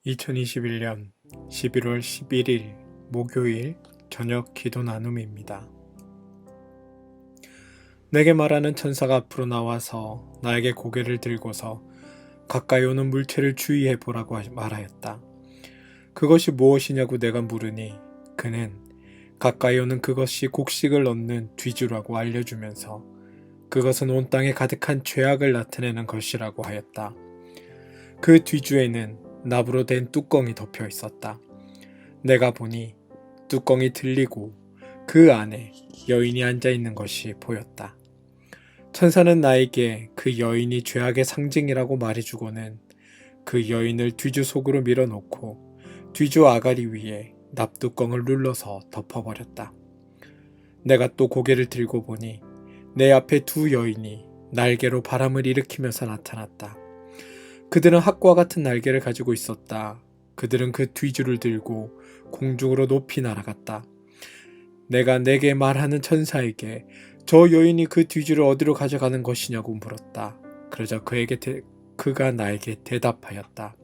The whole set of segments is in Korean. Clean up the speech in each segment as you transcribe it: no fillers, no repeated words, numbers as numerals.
2021년 11월 11일 목요일 저녁 기도 나눔입니다. 내게 말하는 천사가 앞으로 나와서 나에게 고개를 들고서 가까이 오는 물체를 주의해 보라고 말하였다. 그것이 무엇이냐고 내가 물으니 그는 가까이 오는 그것이 곡식을 얻는 뒤주라고 알려주면서 그것은 온 땅에 가득한 죄악을 나타내는 것이라고 하였다. 그 뒤주에는 납으로 된 뚜껑이 덮여 있었다. 내가 보니 뚜껑이 들리고 그 안에 여인이 앉아 있는 것이 보였다. 천사는 나에게 그 여인이 죄악의 상징이라고 말해주고는 그 여인을 뒤주 속으로 밀어놓고 뒤주 아가리 위에 납뚜껑을 눌러서 덮어버렸다. 내가 또 고개를 들고 보니 내 앞에 두 여인이 날개로 바람을 일으키면서 나타났다. 그들은 학과 같은 날개를 가지고 있었다. 그들은 그 뒤줄을 들고 공중으로 높이 날아갔다. 내가 내게 말하는 천사에게 저 여인이 그 뒤줄을 어디로 가져가는 것이냐고 물었다. 그러자 그가 나에게 대답하였다.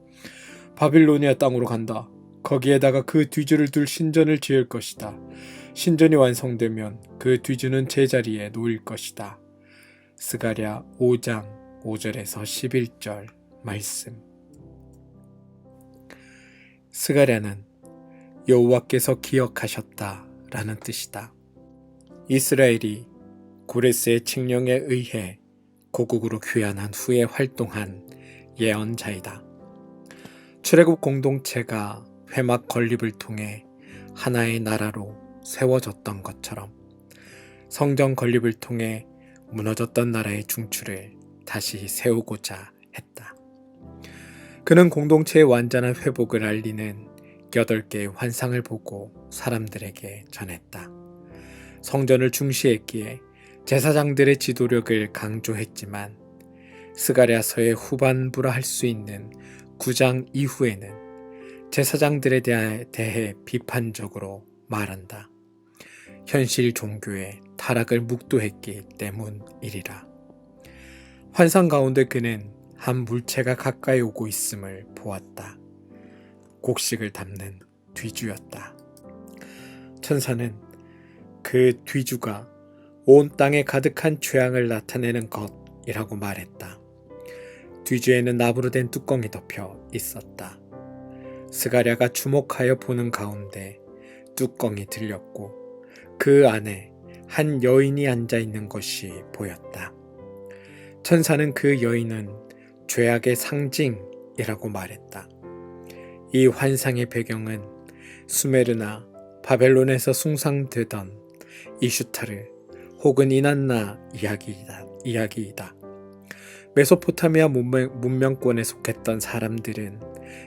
바빌로니아 땅으로 간다. 거기에다가 그 뒤줄을 둘 신전을 지을 것이다. 신전이 완성되면 그 뒤주는 제자리에 놓일 것이다. 스가랴 5장 5절에서 11절 말씀. 스가랴는 여호와께서 기억하셨다 라는 뜻이다. 이스라엘이 고레스의 칙령에 의해 고국으로 귀환한 후에 활동한 예언자이다. 출애굽 공동체가 회막 건립을 통해 하나의 나라로 세워졌던 것처럼 성전 건립을 통해 무너졌던 나라의 중추를 다시 세우고자 했다. 그는 공동체의 완전한 회복을 알리는 8개의 환상을 보고 사람들에게 전했다. 성전을 중시했기에 제사장들의 지도력을 강조했지만 스가랴서의 후반부라 할 수 있는 9장 이후에는 제사장들에 대해 비판적으로 말한다. 현실 종교의 타락을 묵도했기 때문이리라. 환상 가운데 그는 한 물체가 가까이 오고 있음을 보았다. 곡식을 담는 뒤주였다. 천사는 그 뒤주가 온 땅에 가득한 죄악을 나타내는 것이라고 말했다. 뒤주에는 납으로 된 뚜껑이 덮여 있었다. 스가랴가 주목하여 보는 가운데 뚜껑이 들렸고 그 안에 한 여인이 앉아 있는 것이 보였다. 천사는 그 여인은 죄악의 상징이라고 말했다. 이 환상의 배경은 수메르나 바벨론에서 숭상되던 이슈타르 혹은 이난나 이야기이다. 메소포타미아 문명권에 속했던 사람들은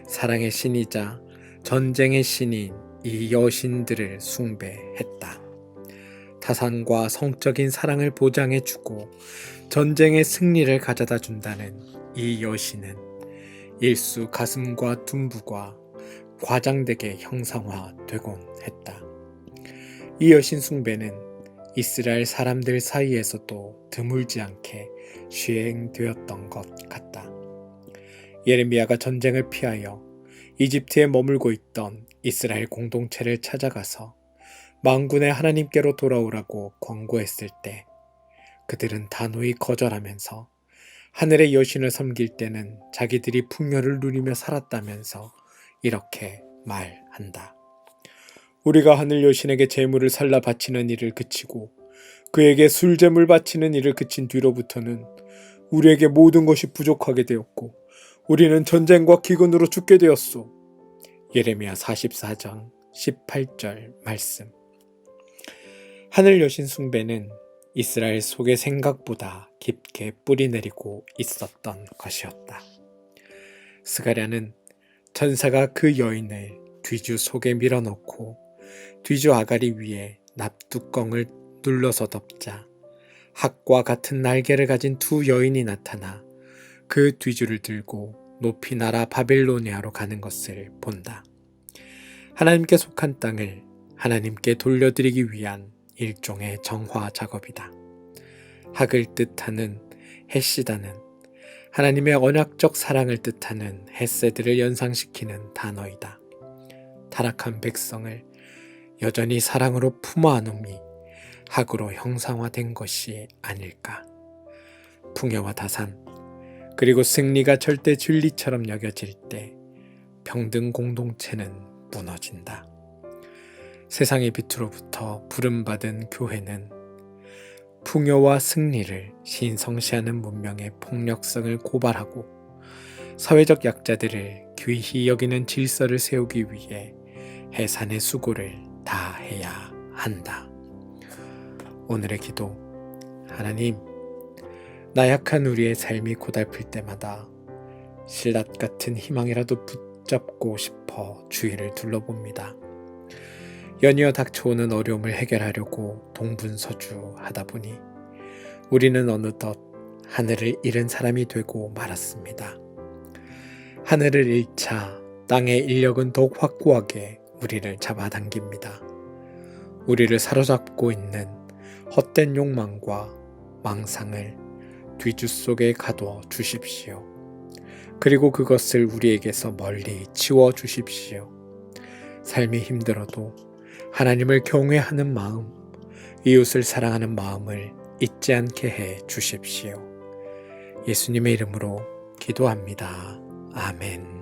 사랑의 신이자 전쟁의 신인 이 여신들을 숭배했다. 타산과 성적인 사랑을 보장해주고 전쟁의 승리를 가져다 준다는 이 여신은 일수 가슴과 둔부가 과장되게 형상화되곤 했다. 이 여신 숭배는 이스라엘 사람들 사이에서도 드물지 않게 시행되었던 것 같다. 예레미야가 전쟁을 피하여 이집트에 머물고 있던 이스라엘 공동체를 찾아가서 만군의 하나님께로 돌아오라고 권고했을 때 그들은 단호히 거절하면서 하늘의 여신을 섬길 때는 자기들이 풍요를 누리며 살았다면서 이렇게 말한다. 우리가 하늘 여신에게 제물을 살라 바치는 일을 그치고 그에게 술제물 바치는 일을 그친 뒤로부터는 우리에게 모든 것이 부족하게 되었고 우리는 전쟁과 기근으로 죽게 되었소. 예레미야 44장 18절 말씀. 하늘 여신 숭배는 이스라엘 속에 생각보다 깊게 뿌리내리고 있었던 것이었다. 스가랴는 천사가 그 여인을 뒤주 속에 밀어넣고 뒤주 아가리 위에 납뚜껑을 눌러서 덮자 학과 같은 날개를 가진 두 여인이 나타나 그 뒤주를 들고 높이 날아 바빌로니아로 가는 것을 본다. 하나님께 속한 땅을 하나님께 돌려드리기 위한 일종의 정화 작업이다. 학을 뜻하는 헤시다는 하나님의 언약적 사랑을 뜻하는 헤세드를 연상시키는 단어이다. 타락한 백성을 여전히 사랑으로 품어 안음이 학으로 형상화된 것이 아닐까. 풍요와 다산, 그리고 승리가 절대 진리처럼 여겨질 때 평등 공동체는 무너진다. 세상의 빛으로부터 부름받은 교회는 풍요와 승리를 신성시하는 문명의 폭력성을 고발하고 사회적 약자들을 귀히 여기는 질서를 세우기 위해 해산의 수고를 다해야 한다. 오늘의 기도. 하나님, 나약한 우리의 삶이 고달플 때마다 신라 같은 희망이라도 붙잡고 싶어 주위를 둘러봅니다. 연이어 닥쳐오는 어려움을 해결하려고 동분서주 하다 보니 우리는 어느덧 하늘을 잃은 사람이 되고 말았습니다. 하늘을 잃자 땅의 인력은 더욱 확고하게 우리를 잡아당깁니다. 우리를 사로잡고 있는 헛된 욕망과 망상을 뒤주 속에 가둬 주십시오. 그리고 그것을 우리에게서 멀리 치워 주십시오. 삶이 힘들어도 하나님을 경외하는 마음, 이웃을 사랑하는 마음을 잊지 않게 해 주십시오. 예수님의 이름으로 기도합니다. 아멘.